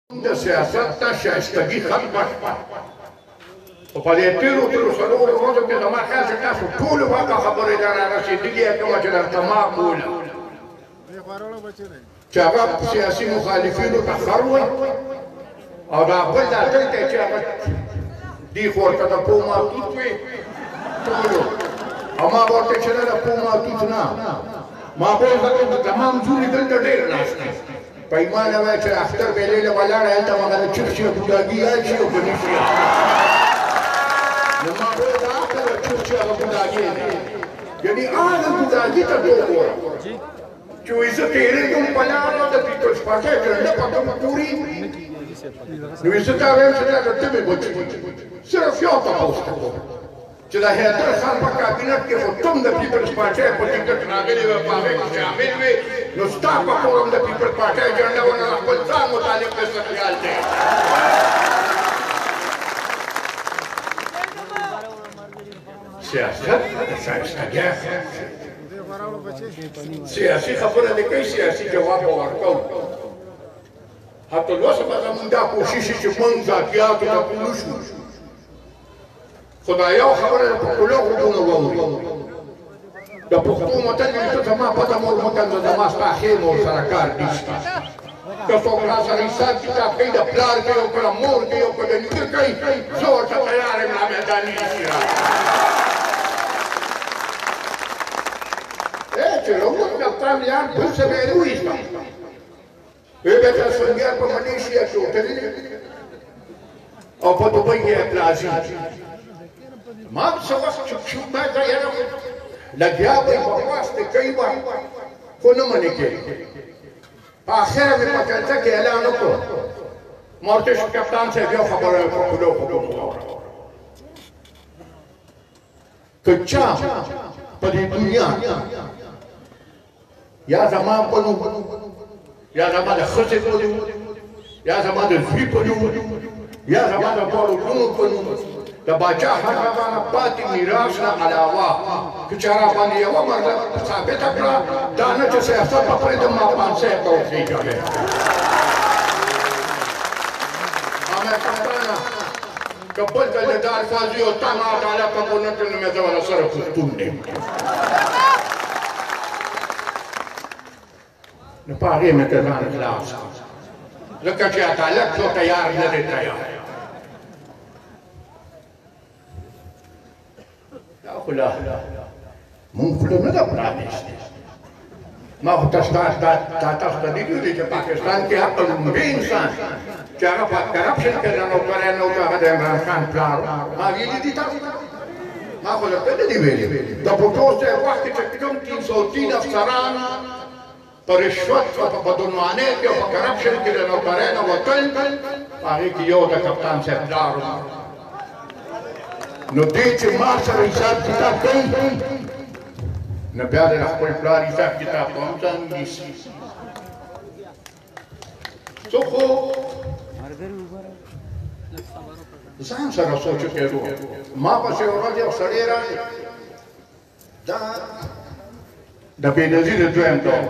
د سیاست ته شایستګي ختمه شوه خو په دې تېرو څلورو ورځو کې زما خیال چې تاسو ټولو واقع خبرې ته رارسېدلې کومه چې درته ما کوله چې هغه سیاسي مخالفینو ته خر وایي او دا بل دا دلته چې هغه دې خوا ورته د پو ماتوت وي ټولو او ما ورته چې نه د پو ماتوت نه ما به یې تمام زوري دلته ډېر ناست دی پیمانه وای چې اختر ویلې له ولاړه هلته مغله چرشي بوډاګي راشي او که نه شي نو ما به دا هغه چرشي هغه بوډاګي دی یعنې هغه بوډاګي ته ته وګوره چې وایي زه تېرېږم په لاره د پیپلز پارټۍ جنډه په کومه پورې نو وایي زه تا وایم چې دا د تمې بچي صرف یو تپوس ته کوم چې د حیدر خان په کابینټ کې خو تم د پیپلز پارټۍ په ټکټ راغلې وې په هغې کې شامل وې نو ستا په کور هم د پیپلز پارټۍ جنډه ونه خپل ځان متعلق دې څه خیال دی سیاست د ښایستګۍ سیاسي خبره دې کوي سیاسي جواب به ورکوو حتی لوسه به زمونږ دا کوشش چې موږ ذاتیاتو ته پوه شو خو دا یو خبره ده په کلو غوږونه واوري د پښتو متل وي ته زما پته مور مه کنځه زما ستا ښې مور سره کار نشته که څوک را سره حساب کتاب کوي د پلار کوي او که د مور کوي او که د نیکه کوي زه ورته تیار یم لا میداني ایسي را چې زموږ کپتان یار بل څه به یې وویسته وی بیټه سنګیار په ملیشیا کې وتلي او په دوبۍ کې اپلازي ما څه وخت چوپ شو ما ته یاره لګیا به یې بکواس دې کوي به خو نه منې کېږي په اخره مې په جلسه کې اعلان وکړو ما ورته شو کپتان صاحب یو خبره په کلو واوره که چا په دې دنیا یا زما په نوم یا زما د ښځې په نوم یا زما د زوی په نوم یا زما د دواړو لوڼو په نوم د باچا هغه باندې پاتې میراث نه علاوه که چا راباندې یوه مرله ثابته کړه دا نه چې سیاست به پرېږدم ما پانصیب ته وخېږم ما پښتانه که بل ځل د دا الفاظ وي او تا ما تعالی قبول نه کړل نو مې زه له سره پښتون یم نو په هغې مې تر ځان خلاص ځکه چې عدالت څو تیار نه دی تیار دا خو لا مونږ خوله نه ده پرانیستې ما خو تاسو ته لیدلي چې پاکستان کې هغه لومړی انسان چې هغه په کرپشن کې رانوکری نه و هغه د عمران خان پلار ما ویلي دي تاسو ما خو درته نه دي ویلي د بوټو صاحب وخت کې چې کوم 303 افسران په رشوت او په بدعنوانۍ کې او په کرپشن کې د نوکرۍ نه وتل په هغې کې یو د کپتان صاحب پلار و نو دې چې ما سره حساب کتاب کوي نو بیا د خپل پلار حساب کتاب به هم ځان نیسي څوک خو ځان سره سوچ کېدو ما پسې ورځ یو سړی راغی دا د بېنظیره دویم ډول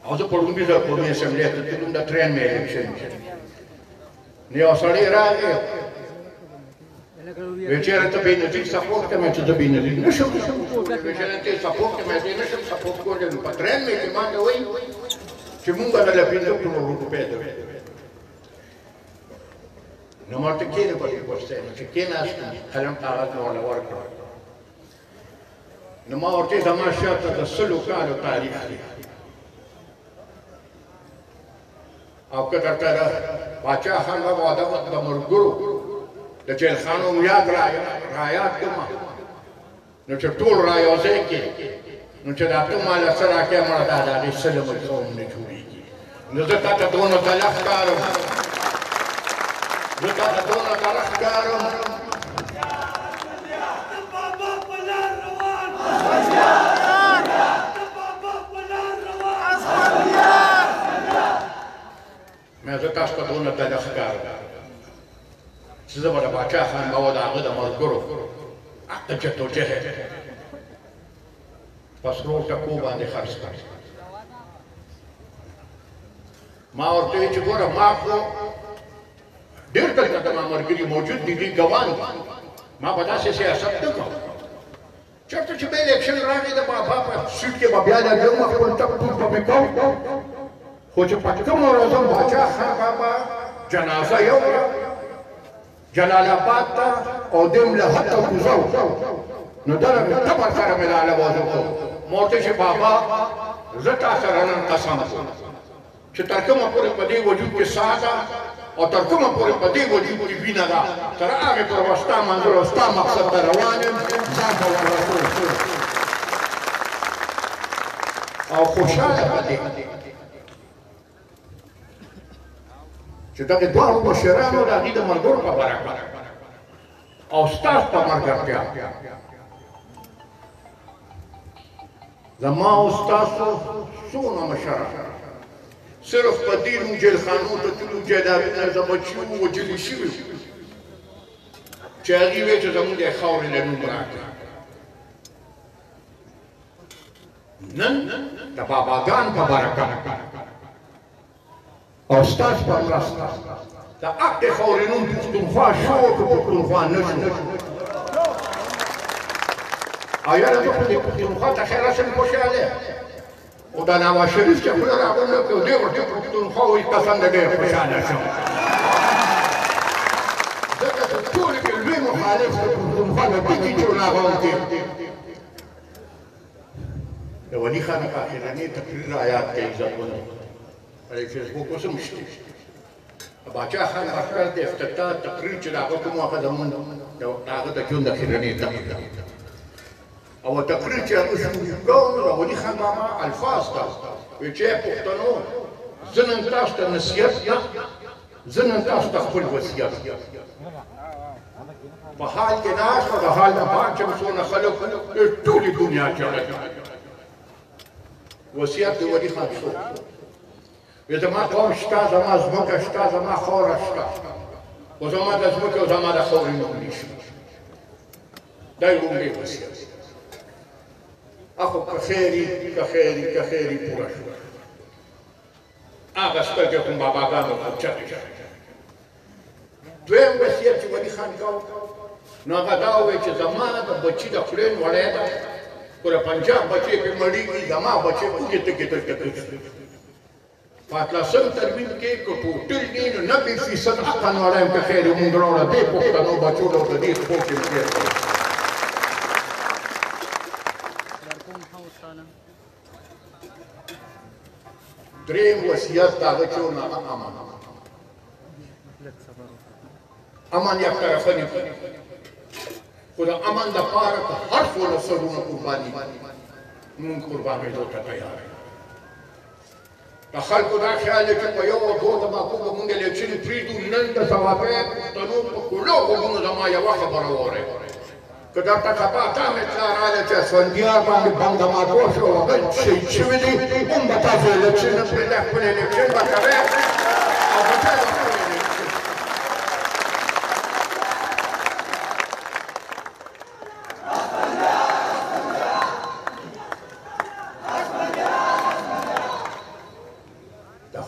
او زه پړونګي ځل پړونی اسمبلۍ ته تلم د ټرین مې الیکشن نو یو سړی راغی وی چېرې ته بېنظیر سپورټ کوې چې زه بېنظیر نه شم وی چېرې ته سپورټ کوې زه نه شم سپورټ کولی نو په ټرین مې کې ما ته وایي چې مونږ به له 15 کروړو روپۍ درکړو نو ما ورته کښېنه په دې کوڅې نو چې کښېناستم قلم کاغذ مې ورله ورکړ نو ما ورته زما شاته د 100 کالو تاریخ دی او که درته د باچا خان به واده د ملګرو د جیل خانو یاد رایاد کړم نو چې ټول را یو ځای کې نو چې دا ته ما له څه راکړې مړه دا د هغې سلم قوم نه جوړېږي نو زه تا ته دونه تلف ښکارم زه تا ته دونه تلف ښکارم مې زه تاسو ته دونه تلف ښکارم چې زه به د باچا خان به و د هغه د ملګرو هغه جدوجهد په سرو ټکو باندې خرڅ کړ ما ورته ویل چې ګوره ما خو ډېر دلته زما ملګري موجود دي دوی ګوان دي ما به داسې سیاست نه کوم چېرته چې به الیکشن راغی د بابا په سیټ کې به بیا لګوم خپل ټک ټوک به مې کوم خو چې په کومه ورځ باچا خان بابا جنازه یوړه جلال آباد ته او دیم له حته کوزه نو دغه ټبر سره مې لاله وځو ما ورته چې بابا زه تا سره نن قسم کوم چې تر کومه پورې په دې وجود کې ساه ده او تر کومه پورې په دې وجود کې وینه ده تر هغې پورې به ستا منظور او ستا مقصد ته روان یم ځان به وررسوم او خوشحاله په دې چې دغې دواړو مشرانو د هغې د ملګرو په برکت او ستاسو په ملګرتیا زما او ستاسو څونه مشران صرف په دې نوم جیلخانو ته تللو جایدادونه زه بچي وو وژلي شوي وو چې هغې ویل چې زموږ د خاورې له نوم راکړه نن د باباګان په برکت او ستاسو په مرسته د حق د خاورې نوم پښتونخوا شو که پښتونخوا نه شو او یاره زه خو دې پښتونخوا ته خیر رسم خوشحاله او دا نواز شریف چې خوله راغونډه کړو دی ورته پښتونخوا وایي قسم د ډېر خوشحاله شم ځکه چې ټول کې لوی مخالف د پښتونخوا د ټکي چوناغون کې د ولي خان اخرني تقریر آیات کې عزتونه على فیسبوک اوس هم شته باچا خان اخر د افتتاح تقریر چې د هغه کوم هغه زمون د هغه د ژوند اخرني تقریر او تقریر چې هغه شروع کړو د ولي خان بابا الفاظ ته وایي چې پښتنو زه نن تاسو ته نصیحت زه نن تاسو ته خپل وصیت په حال کې ناست او د حال نه بعد چې څونه خلک ټولې دنیا چلوي وصیت د ولي خان شو وی زما قوم شته زما ځمکه شته زما خاوره شته خو زما د ځمکې او زما د خاورې نوم نشته دا یې لومړی وصیت اخو که خیري پوره شو هغه سترګې خو باباګانو خو چتې شوې دویم وصیت چې ولي خان کوو نو هغه دا ووایي چې زما د بچي د خولې وړی ده خو د پنجاب بچی پرې مړېږي زما بچی اوږې تکې په اتلسم ترمیم کې که ټوټل دي نو 90% حقن والا یم که خیر یې مونږ راوړه دې پښتنو بچو له د دې خوب کې تېر کړو دریم وصیت د هغه چې و نو هغه امن یک طرفه نه خو د امن دپاره که هر څومره سرونه قرباني مونږ قربانېدو ته تیار یو د خلکو دا خیال دی چې په یو او دوه طبقو به مونږ الیکشن پرېږدو نن د صوابۍ پښتنو په کولو غوږونو زما یوه خبره واورئ که درته خفه تام اطلاع راغله چې اسفندیار باندې بنګه ماتو شو هغه شهید شوي دي هم به تاسو الیکشن نه پرېږدئ خپل الیکشن به کوئ او په ځای به خپل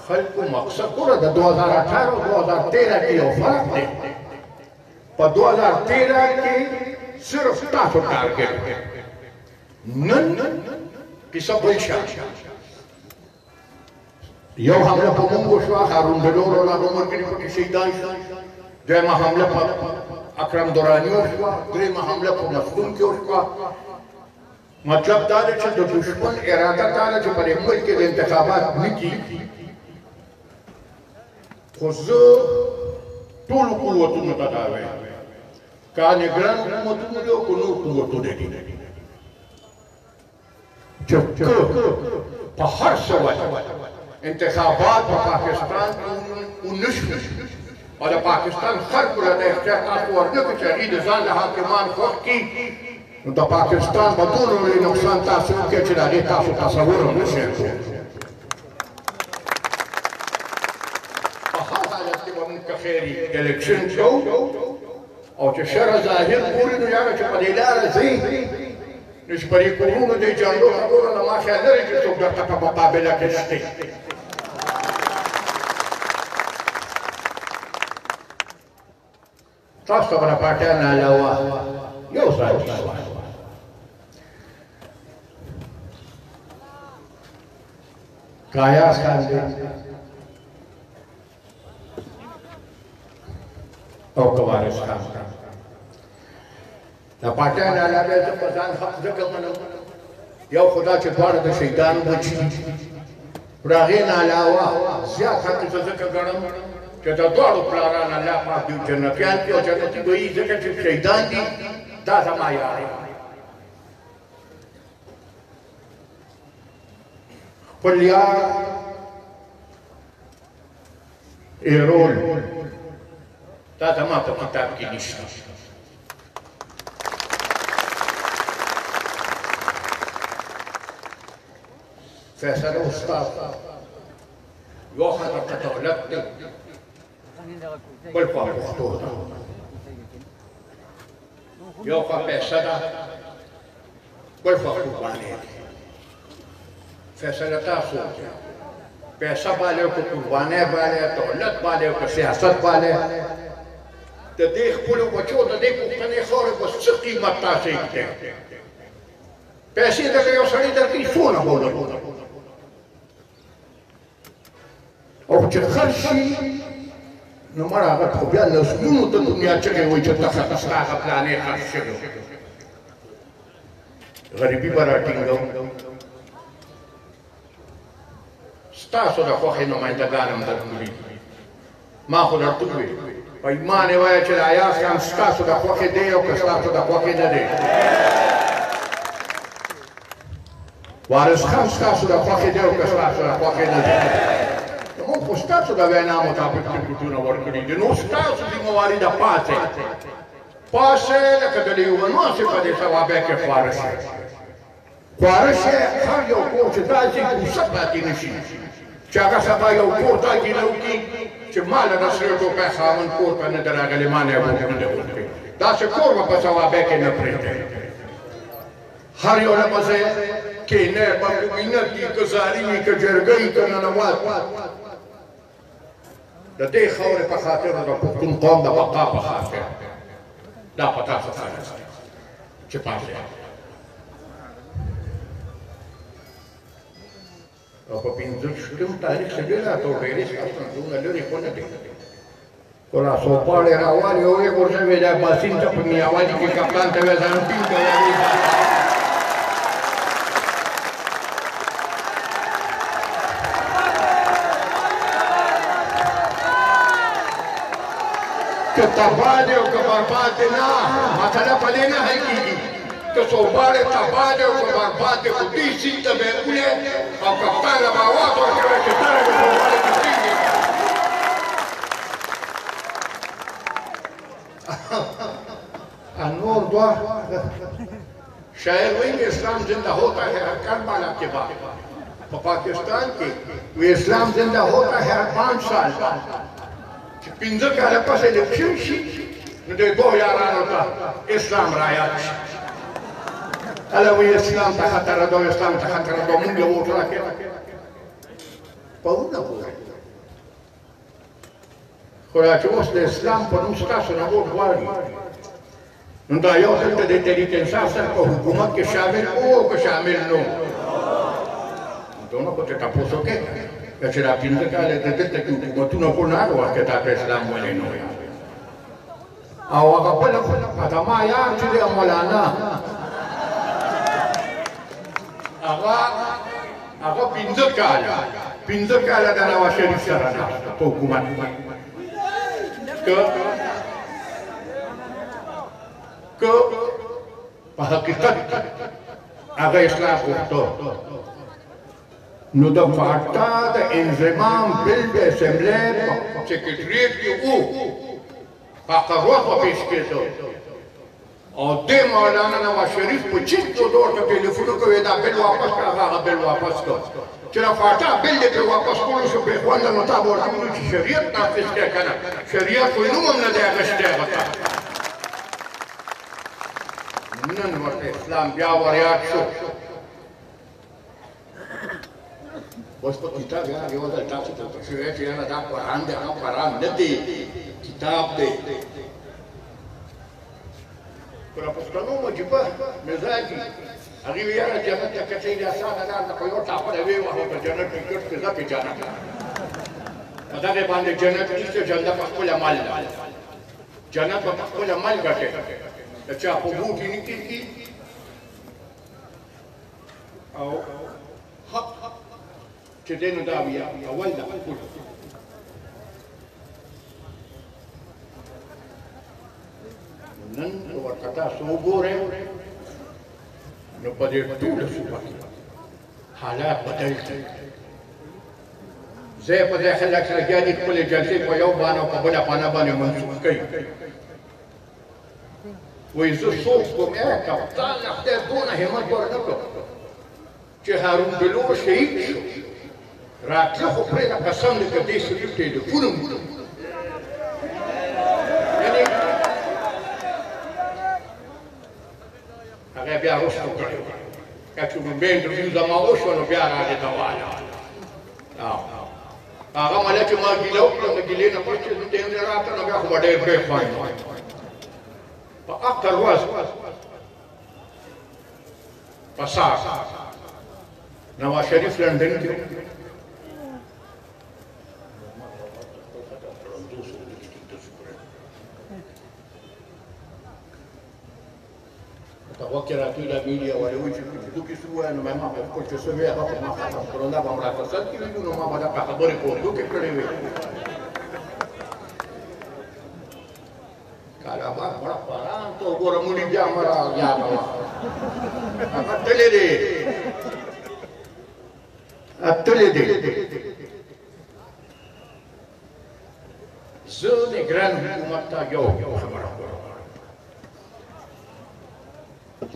خلکو مقصد ګوره د 2018 او 2013 کې یو فرق دی په 2013 کې صرف تاسو ټارګټ نن کیسه بل شي یو حمله په موږ وشوه هارون بلور او هغه ملګري پکې شهیدان شول دویمه حمله په اکرم دوراني وشوه درېیمه حمله په مفتون کې وشوه مطلب دا دی چې د دشمن اراده دا ده چې په دې ملک کې د انتخابات نه کېږي خو زه ټولو قوتونو ته دا وایم که نګران حکومتونه دي او که نور قوتونه دي چې په هر څه وجه انتخابات په پاکستان کې ونه شول او د پاکستان خلکو له د اختیار تاسو ورنه کړو چې هغوی د ځان له حاکمان خوښ کړي نو د پاکستان به دومره لوی نقصان تاسو وکړي چې د هغې تاسو تصور هم نه شئ کولی که خیري الیکشن کوو او چې شرع ظاهر ګوري نو یاره چې په دې لاره ځي نو چې په دې کورونو دې جنډو خبرو نه ما خیال لري چې څوک درته په مقابله کې شته تاسو خبره پاټیان علاوه یو ځای کایاس خان دی او کوارث خان د پاټیان علاوه زه په ځان حق ځکه منم یو خدا چې دواړه د شیطان بچي پر هغې نه علاوه زیات حق زه ځکه ګڼم چې د دواړو پلاران الله پاک دوی جنتیان کړي او جنتي به وي ځکه چې شهیدان دي دا زما یار دی خپل یار ایرول دا زما په کتاب کې نشته فیصله استاد یو خبر ته دولت دی بل خوا پښتو ده یو خوا پیسه ده بل خوا قرباني ده فیصله تاسو پیسه باندې او قرباني باندې دولت باندې او سیاست باندې د دې خپلو بچو د دې پوښتنې خاورې په څه قیمت تاسو یې کړئ پیسې درته یو سړي درکړي څونه بولو او چې خرج شي نو مړه هغه خو بیا نسلونو ته دنیا چغې وایي چې ته ستا هغه پلانې خرج شوی غریبي به راټینګو ستاسو د خوښې نمایندګان هم درکړي ما خو درته وویل په ایمان یې وایه چې د ایاز خان ستاسو د خوښې دی او که ستاسو د خوښې نه دی وارث خان ستاسو د خوښې دی او که ستاسو د خوښې نه دی موږ خو ستاسو د وینا مطابق ټکټونه ورکړي دي نو ستاسو ذمهواري ده پاسې لکه د لیوناسې په دې ثوابه کې خواره شي هر یو کور چې داسې کوڅه پاتې نه شي چې هغه سبا یو کور داسې نه وکړي چې ما له د سرې ټوپۍ خاوند کور ته نه در راغلی ما نه یې نه ده ورکړي داسې کور به په ثوابه کې نه پرېږدی هر یو نه پسې کینه بمبینه کې که زاري وي که جرګه وي که ننوات د دې خاورې په خاطر د پښتون قوم د بقا په خاطر دا په تاسو فرض دی چې پاتې او په پنځه شپږم تاریخ کې ډېر راټولېږي ستاسو نه لرې خو نه دی خو راسوپاړې راوالې او یې ورځوې دا باسین ته په میاوالي کې کپتان ته وې ځان ټینګ کوي که تباه دی او که برباد دی نه مسله په دې نه حل کېږي که څوباړې تباه دی او که برباد دی خو دې سیند ته به یې وړې او کپتان له به اواز ورکوې چې دره د څوباړې کې کېږي نور دوه شاعر وایي اسلام زنده ہوتا ہے ہر کربلا کے بعد په پاکستان کې وی اسلام زنده ہوتا ہے ہر 5 سال بعد چې 15 کاله پس الیکشن شي نو د دوه یارانو ته اسلام رایاد شي هله وی اسلام ته خطر ده اسلام ته خطر ده مونږ یې ووټ راکړه په ونه ووایي خو را چې اوس د اسلام په نوم ستاسو نه ووټ غواړي نو دا یو ځل ته د تحریک انصاف سره په حکومت کې شامل او که شامل نه دونه په تاسو کې چې را 15 کاله د دې ته حکومتونو په نه ورکه تا په اسلام ولې نه او هغه بل ادمه یا چې مولانا هغه 15 کاله د نواز شریف سره په حکومت که په حقیقت هغه اصلاح غوښته نو د فاټا د انضمام بل د اسمبلی په سکرټریټ کې و هغه روح په پیش کېدو او د مولانا نواز شریف په چیت کو دور ته ټلیفون کوي دا بل واپس کړه هغه بل واپس کړ چې را فاټا بل دې واپس کولو شو په خوانه نو تا ورته چې شریعت نافذ کړه کنه شریعت خو نو هم نه دی غشته غته نن ورته اسلام بیا وریاد شو اوس په کتاب یو ځل تاسو ته شوې چې نه دا قرآن دی هغه قرآن نه دی کتاب دی پر پښتنو مجبه مزاجي هغه یاره جنت ته کچې د اسانه لار نه په یو ټاپه وی وهو د جنت ټیکټ ته ځکه جنت په دغه باندې جنت هیڅ جنت په خپل عمل جنت په خپل عمل ګټي د چا په بوټي نه کیږي او حق چې دینو دا بیا اول دا نن ورته تاسو وګورئ نو په دې ټوله صوبه کې حالات بدل دي زه په دې خلک لګیا دي خپلې جلسې په یو باندې او په بله خانه باندې منسوخ کوي وایي زه څوک کوم کپتان نه خدای دونه همت ورنه کړ چې هارون بلوغ شهید شو راتله خو پرېږده قسم دی که دې سړي ټېلیفون هم هغه بیا رسو کړی و که چې به انټرویو زما وشوه نو بیا راغې ته واله هغه مله چې ما ګیله وکړه د ګیلې نه پس چې زه ټیم دی راته نو بیا خو به ډېر پرېښوان په اختر ورځ په سهار نواز شریف لندن کې وکړه راځي د میډیا ولوي چې دوی څه وایي نو ما په خپل څه وی هغه ما خبر کړو دا به راته څه کیږي نو ما به دا خبرې کوم دوی کړې وي کاله ما بڑا پران ته وګوره مونږ بیا مرا یاد و هغه تلې دي اتلې دي زه د ګران حکومت ته یو خبره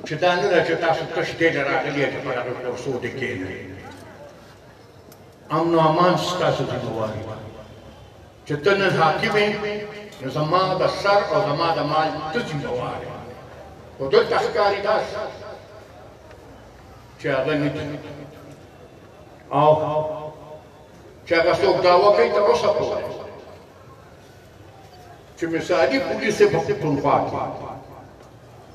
چې دا نه ده چې تاسو تش دې ته راغلي چې په هغه کورسو دې کښېنئ امن و امان ستاسو ذمهواري ده چې ته نن حاکم یې نو زما د سر او زما د مال ته ذمهوار یې خو دلته ښکاري داسې چې هغه نه دي او چې هغه څوک دعوه کوي تر اوسه پورې چې مثالي پولیس یې په پښتونخوا کې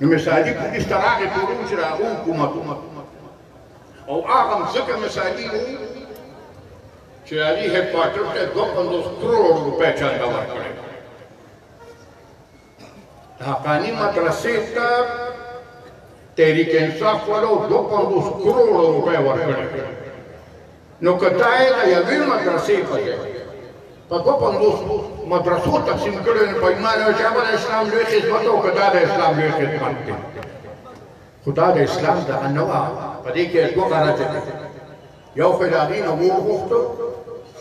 نو مثالي پولیس ته راغی ټولو چې د هغه حکومت او هغه هم ځکه مثالي و چې علي هېډکواټر ته 250 کروړ روپۍ چنده ورکړې حقاني مدرسې ته تحریک انصاف والو 250 کروړ روپۍ ورکړې نو که دا یې د یوې مدرسې په ځای په 250 مدرسو تقسیم کړی نو په ایمان او چې هغه د اسلام لوی خدمت او که دا د اسلام لوی خدمت دی خو دا د اسلام دغه نه وه په دې کې دوه غرضې دي یو خو د هغې نه وغوښتو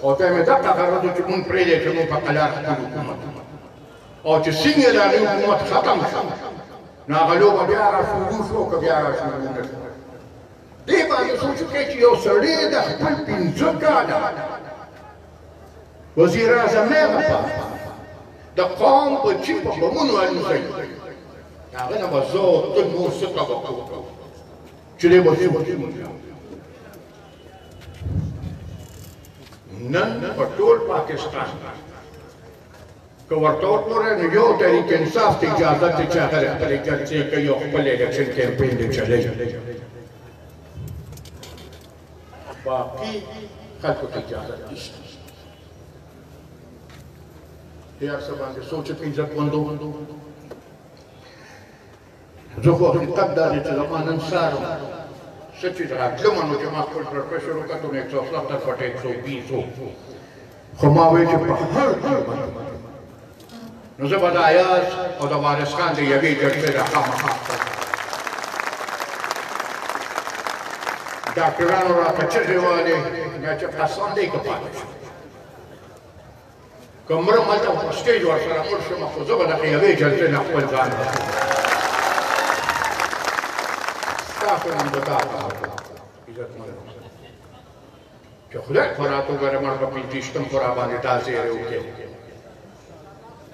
او ته مې دغه غرض و چې مونږ پرېږدی چې مونږ په قلار خپل حکومت او چې څنګه د هغې حکومت ختم شو نو هغه لوبه بیا راشروع شو که بیا راشروع نه شو دې باندې سوچ وکړئ چې یو سړی د خپل 15 کاله وزیر اعظم نه د قوم په چی په بمونو الوځي هغه نه به زه ته نور څه کوه چې دی به نن په ټول پاکستان که ورته وګورئ نو یو تحریک انصاف ته اجازه ده چې هغه خپلې جلسې کوي او خپل الیکشن کمپین دی چلوي باقي خلکو ته اجازه نشته هر څه باندې سوچ پنځه پوندو زه خو حقیقت دا دی چې زما نن سهار څه چې راتلم نو چې ما خپل پروفیسر وکتو نو 170 فټه 120 و خو ما وایي چې په هر ځای باندې نو زه به د ایاز او د وارث خان د یوې جګړې نه خامخا ډاکټرانو راته چغې وهلې یا چې قسم دی که پاتې شم که مرم هلته په سټیج ورسره مړ شم خو زه به دغه یوې جلسې نه خپل ځان ستاسو نن به دا عزتمن چې خدای خو راته وګوره مړ به 25 خو راباندې دا زیری وکړې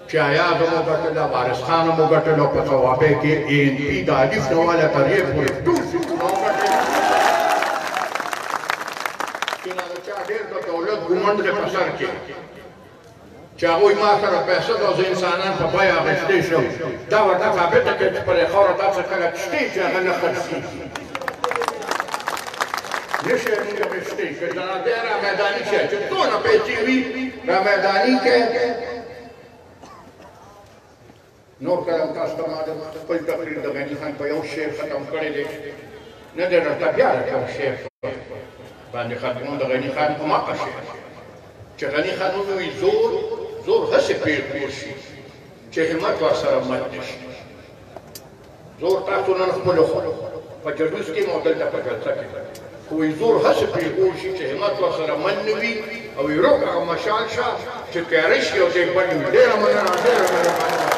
چې ایاز مو ګټله وارث خان مو ګټلو په ثوابۍ کې ANP د الف نه واله تر یې پورې ټول څوکونه وګټل چې نه د چا ډېر د دولت ګمنډ دی په سر کې چې هغوی ما سره پیسې او زه انسانان په بیه اخیستی شم دا ورته ثابته کړي چې په دې خاوره داسې خلک شته چې هغه نه خرڅېږي نشي موږ اخیستی که جنابی را میداني شي چې څونه پیسې وي را میداني کې نور کلم تاسو ته ما د خپل تقریر د غني خان په یو شعر ختم کړی دی نه دی راته بیا راته شعر باندې ختمون د غني خان په مقه شعر چې غني خان ووایي زور هسې پېر پور شي چې همت ورسره مت نه شي زور تاسو نن خپلو په جلوس کې مو دلته په جلسه کې خو وایي زور هسې پېر پور شي چې همت ورسره من نه وي او یې روغ هغه مشال شه چې تیاره شي او دی بل وي ډېره مننه